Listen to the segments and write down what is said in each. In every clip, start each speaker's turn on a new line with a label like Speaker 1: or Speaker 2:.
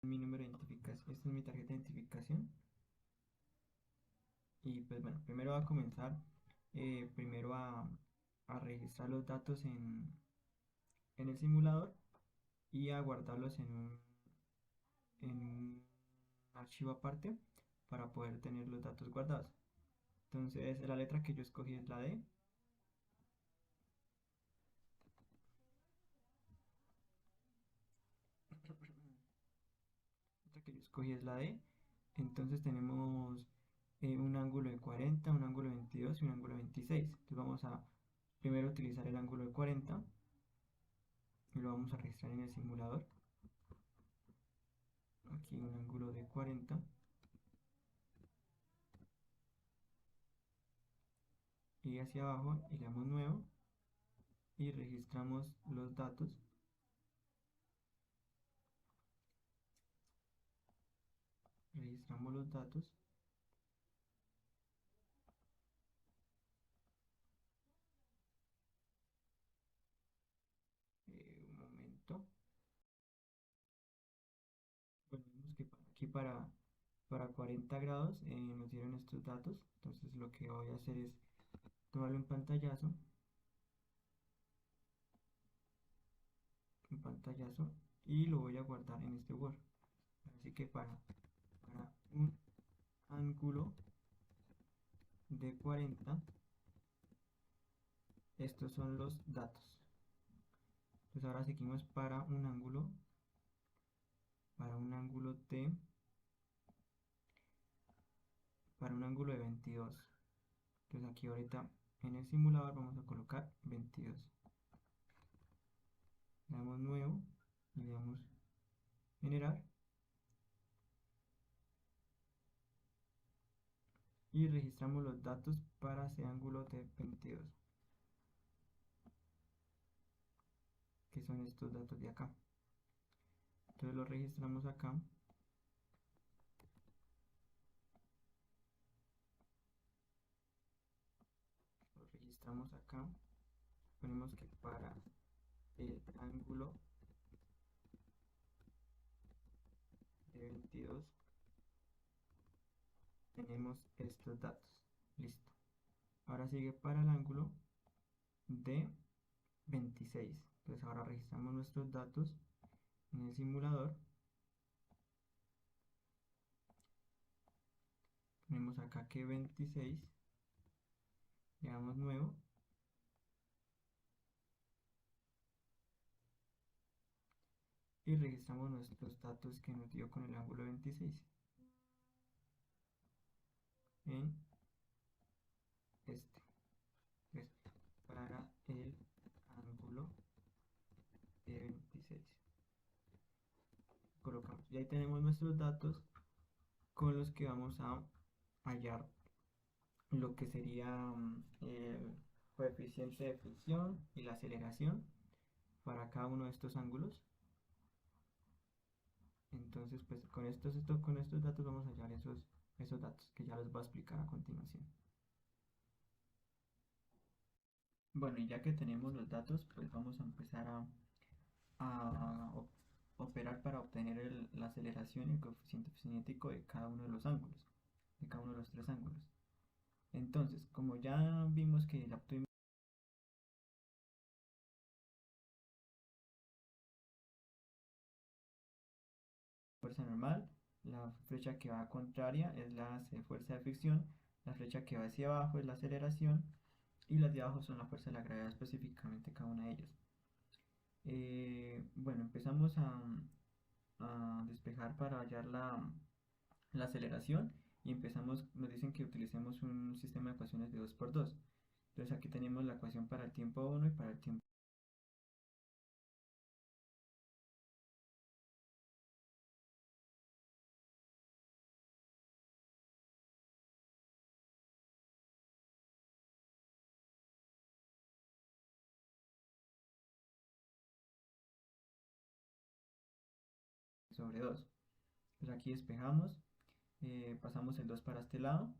Speaker 1: Mi número de identificación, esta es mi tarjeta de identificación. Y pues bueno, primero va a comenzar, primero a registrar los datos en el simulador y a guardarlos en un archivo aparte para poder tener los datos guardados. Entonces la letra que yo escogí es la D. La letra que yo escogí es la D. Entonces tenemos un ángulo de 40, un ángulo de 22 y un ángulo de 26. Entonces vamos a primero utilizar el ángulo de 40 y lo vamos a registrar en el simulador. Aquí un ángulo de 40 y hacia abajo y le damos nuevo y registramos los datos. Registramos los datos. Un momento. Bueno, vemos que aquí para 40 grados nos dieron estos datos. Entonces lo que voy a hacer es tomarle un pantallazo y lo voy a guardar en este Word. Así que para un ángulo de 40, estos son los datos. Entonces ahora seguimos para un ángulo de 22. Entonces aquí ahorita en el simulador vamos a colocar 22. Le damos nuevo y le damos generar y registramos los datos para ese ángulo de 22, que son estos datos de acá. Entonces lo registramos acá, ponemos que para el ángulo de 22 tenemos estos datos. Listo. Ahora sigue para el ángulo de 26. Entonces ahora registramos nuestros datos en el simulador. Ponemos acá que 26. Le damos nuevo. Y registramos nuestros datos que nos dio con el ángulo 26 en este. Entonces, para el ángulo de 26 colocamos. Y ahí tenemos nuestros datos con los que vamos a hallar lo que sería el coeficiente de fricción y la aceleración para cada uno de estos ángulos. Entonces, pues con estos datos vamos a hallar esos datos que ya los voy a explicar a continuación. Bueno, y ya que tenemos los datos, pues vamos a empezar a operar para obtener la aceleración y el coeficiente cinético de cada uno de los ángulos, de cada uno de los tres ángulos. Entonces, como ya vimos que la fuerza normal, la flecha que va contraria es la fuerza de fricción, la flecha que va hacia abajo es la aceleración y las de abajo son la fuerza de la gravedad, específicamente cada una de ellas. Bueno, empezamos a despejar para hallar la aceleración y nos dicen que utilicemos un sistema de ecuaciones de 2 por 2. Entonces aquí tenemos la ecuación para el tiempo 1 y para el tiempo sobre 2. Pues aquí despejamos, pasamos el 2 para este lado,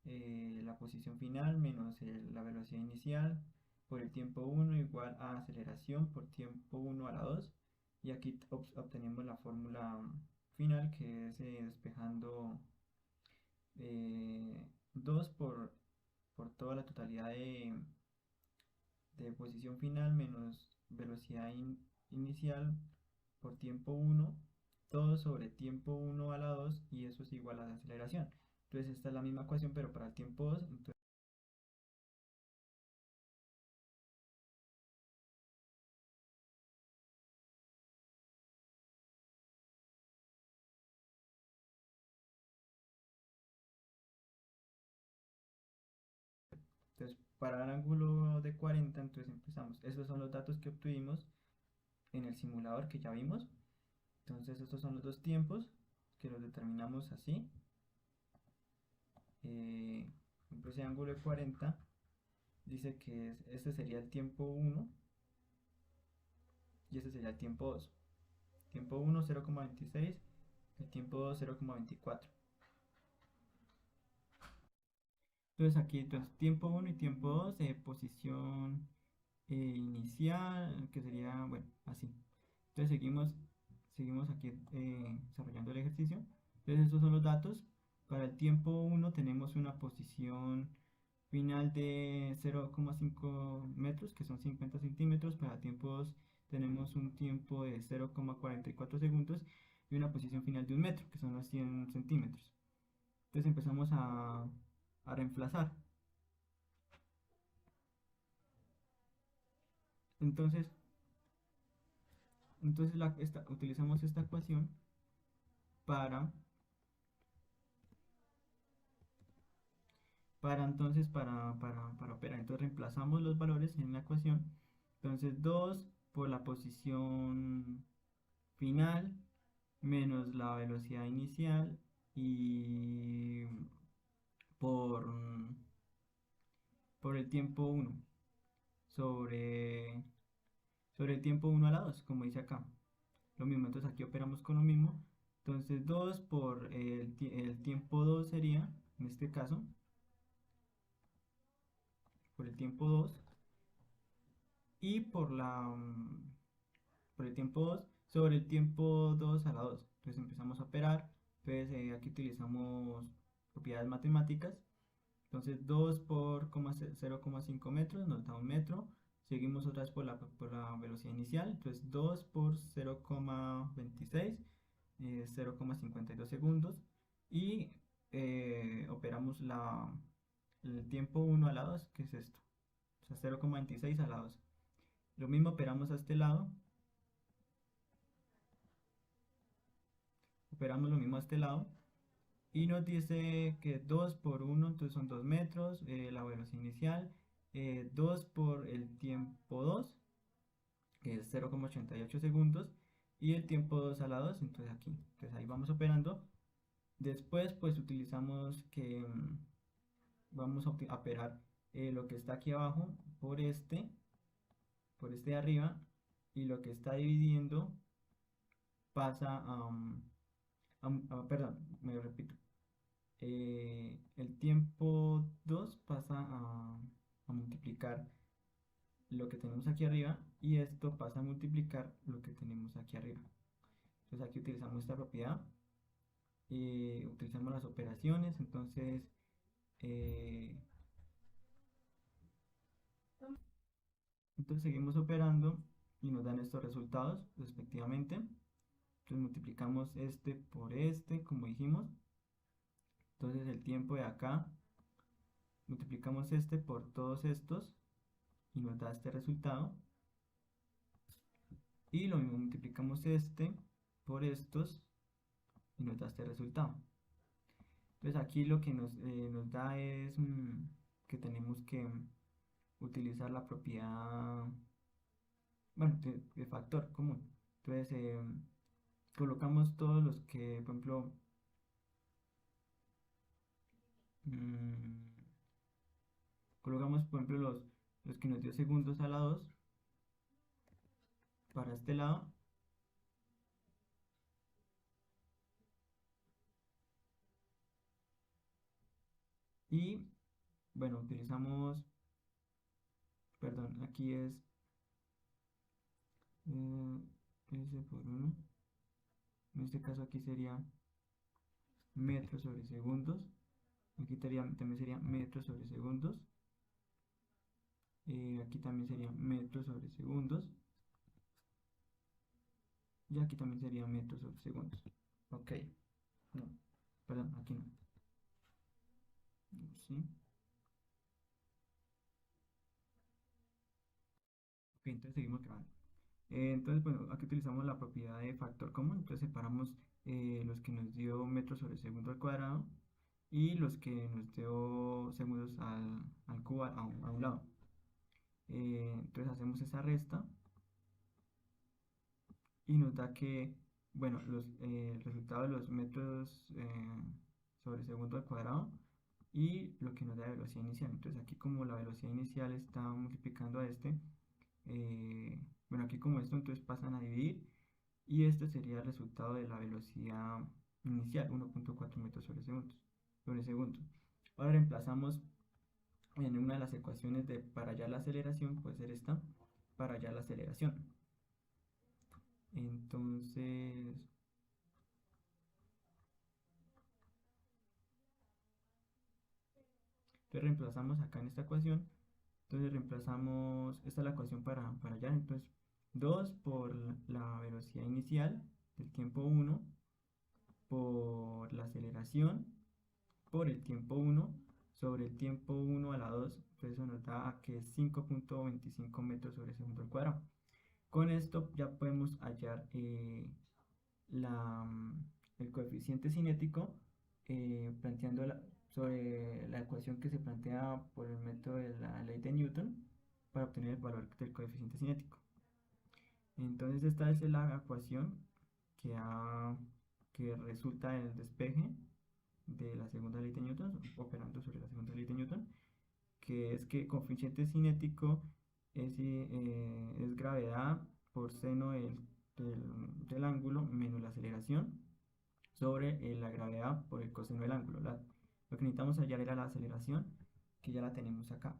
Speaker 1: la posición final menos la velocidad inicial por el tiempo 1 igual a aceleración por tiempo 1 a la 2 y aquí obtenemos la fórmula final, que es despejando 2 por toda la totalidad de posición final menos velocidad inicial por tiempo uno, todo sobre tiempo uno a la 2, y eso es igual a la aceleración. Entonces esta es la misma ecuación pero para el tiempo 2. Entonces para el ángulo de 40, entonces empezamos. Esos son los datos que obtuvimos en el simulador que ya vimos. Entonces estos son los dos tiempos que los determinamos así. Por ejemplo, ese ángulo de 40 dice que este sería el tiempo uno y este sería el tiempo 2. Tiempo uno 0,26, el tiempo 2 0,24. Entonces aquí entonces, tiempo uno y tiempo 2, posición inicial, que sería, bueno, así. Entonces seguimos aquí desarrollando el ejercicio. Entonces estos son los datos. Para el tiempo uno tenemos una posición final de 0,5 metros, que son 50 centímetros. Para tiempo 2 tenemos un tiempo de 0,44 segundos y una posición final de 1 metro, que son los 100 centímetros. Entonces empezamos a reemplazar. Entonces, utilizamos esta ecuación para, para operar. Entonces reemplazamos los valores en la ecuación. Entonces 2 por la posición final menos la velocidad inicial y por, por el tiempo uno sobre, sobre el tiempo uno a la 2, como dice acá. Lo mismo, entonces aquí operamos con lo mismo. Entonces 2 por el tiempo 2 sería, en este caso, por el tiempo 2 y por el tiempo 2 sobre el tiempo 2 a la 2. Entonces empezamos a operar. Entonces aquí utilizamos propiedades matemáticas. Entonces 2 por 0,5 metros nos da 1 metro. Seguimos otra vez por la velocidad inicial. Entonces 2 por 0,26, 0,52 segundos. Y operamos el tiempo uno a la 2, que es esto. O sea, 0,26 a la 2. Lo mismo operamos a este lado. Operamos lo mismo a este lado. Y nos dice que 2 por 1, entonces son 2 metros, la velocidad inicial, 2 por el tiempo 2, que es 0,88 segundos, y el tiempo 2 a la 2, entonces aquí. Entonces ahí vamos operando. Después pues utilizamos que vamos a operar lo que está aquí abajo por este de arriba, y lo que está dividiendo pasa perdón, me repito. El tiempo 2 pasa a multiplicar lo que tenemos aquí arriba, y esto pasa a multiplicar lo que tenemos aquí arriba. Entonces aquí utilizamos esta propiedad, utilizamos las operaciones. Eh, entonces seguimos operando y nos dan estos resultados respectivamente. Entonces multiplicamos este por este, como dijimos. Entonces el tiempo de acá, multiplicamos este por todos estos y nos da este resultado. Y lo mismo, multiplicamos este por estos y nos da este resultado. Entonces aquí lo que nos da es que tenemos que utilizar la propiedad, bueno, de factor común. Entonces colocamos todos los que, por ejemplo, mm, colocamos por ejemplo los que nos dio segundos a la 2 para este lado. Y bueno, utilizamos, perdón, aquí es S por 1 En este caso aquí sería metros sobre segundos. Aquí también sería metros sobre segundos. Aquí también sería metros sobre segundos. Y aquí también sería metros sobre segundos. Ok, no, perdón, aquí no. Sí. Ok, entonces seguimos grabando. Entonces, bueno, aquí utilizamos la propiedad de factor común. Entonces separamos los que nos dio metros sobre segundo al cuadrado y los que nos dio segundos al cubo a un lado. Entonces hacemos esa resta y nos da que, bueno, el resultado de los metros sobre segundo al cuadrado y lo que nos da la velocidad inicial. Entonces aquí como la velocidad inicial está multiplicando a este, bueno, aquí como esto, entonces pasan a dividir y este sería el resultado de la velocidad inicial, 1.4 metros sobre segundo. Ahora reemplazamos en una de las ecuaciones de para hallar la aceleración, puede ser esta, para hallar la aceleración. Entonces, reemplazamos acá en esta ecuación. Entonces reemplazamos, esta es la ecuación para hallar. Entonces 2 por la velocidad inicial del tiempo 1 por la aceleración por el tiempo 1 sobre el tiempo 1 a la 2. Entonces eso nos da que es 5.25 metros sobre segundo al cuadrado. Con esto ya podemos hallar el coeficiente cinético planteando sobre la ecuación que se plantea por el método de la ley de Newton para obtener el valor del coeficiente cinético. Entonces esta es la ecuación que, que resulta en el despeje de la segunda ley de Newton, operando sobre la segunda ley de Newton, que es que coeficiente cinético es gravedad por seno del ángulo menos la aceleración sobre la gravedad por el coseno del ángulo. Lo que necesitamos hallar era la aceleración, que ya la tenemos acá.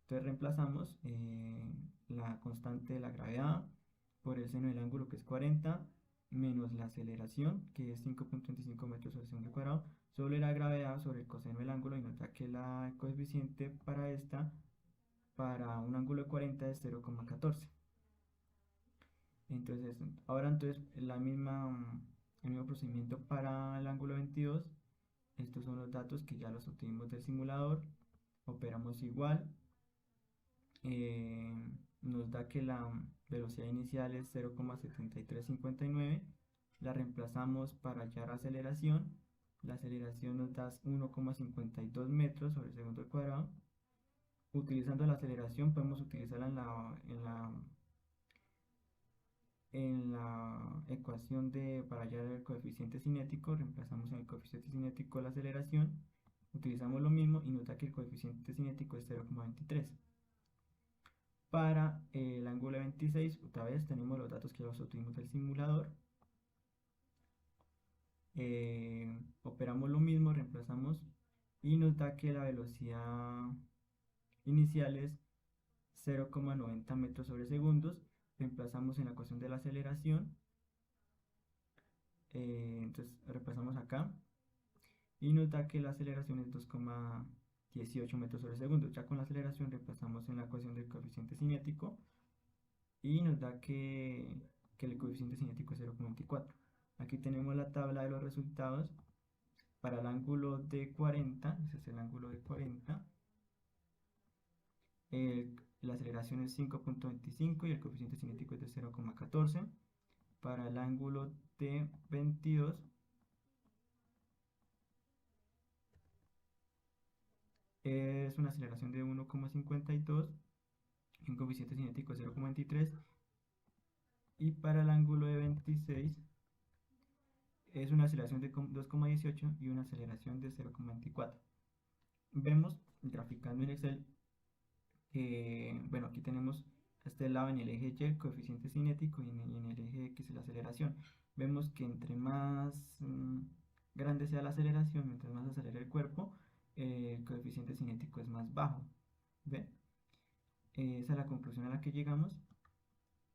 Speaker 1: Entonces reemplazamos la constante de la gravedad por el seno del ángulo, que es 40, menos la aceleración, que es 5.25 metros sobre segundo cuadrado, sobre la gravedad sobre el coseno del ángulo, y nota que la coeficiente para esta, para un ángulo de 40 es 0,14. Entonces, ahora entonces el mismo procedimiento para el ángulo 22. Estos son los datos que ya los obtuvimos del simulador. Operamos igual. Nos da que la velocidad inicial es 0,7359. La reemplazamos para hallar aceleración. La aceleración nos da 1,52 metros sobre segundo al cuadrado. Utilizando la aceleración podemos utilizarla en la ecuación para hallar el coeficiente cinético. Reemplazamos en el coeficiente cinético la aceleración. Utilizamos lo mismo y nos da que el coeficiente cinético es 0,23. Para el ángulo 26, otra vez tenemos los datos que los obtuvimos del simulador. Operamos lo mismo, reemplazamos y nos da que la velocidad inicial es 0,90 metros sobre segundos. Reemplazamos en la ecuación de la aceleración. Entonces reemplazamos acá y nos da que la aceleración es 2,18 metros sobre segundo. Ya con la aceleración reemplazamos en la ecuación del coeficiente cinético y nos da que el coeficiente cinético es 0,24. Aquí tenemos la tabla de los resultados para el ángulo de 40, ese es el ángulo de 40. La aceleración es 5.25 y el coeficiente cinético es de 0,14. Para el ángulo de 22 es una aceleración de 1,52 y un coeficiente cinético de 0,23. Y para el ángulo de 26 es una aceleración de 2,18 y una aceleración de 0,24. Vemos graficando en Excel que, bueno, aquí tenemos a este lado en el eje Y el coeficiente cinético y en el eje X la aceleración. Vemos que entre más grande sea la aceleración, mientras más acelera el cuerpo, el coeficiente cinético es más bajo. ¿Ve? Esa es la conclusión a la que llegamos.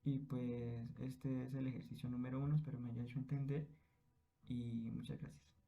Speaker 1: Y pues este es el ejercicio número 1, espero me haya hecho entender. y muchas gracias.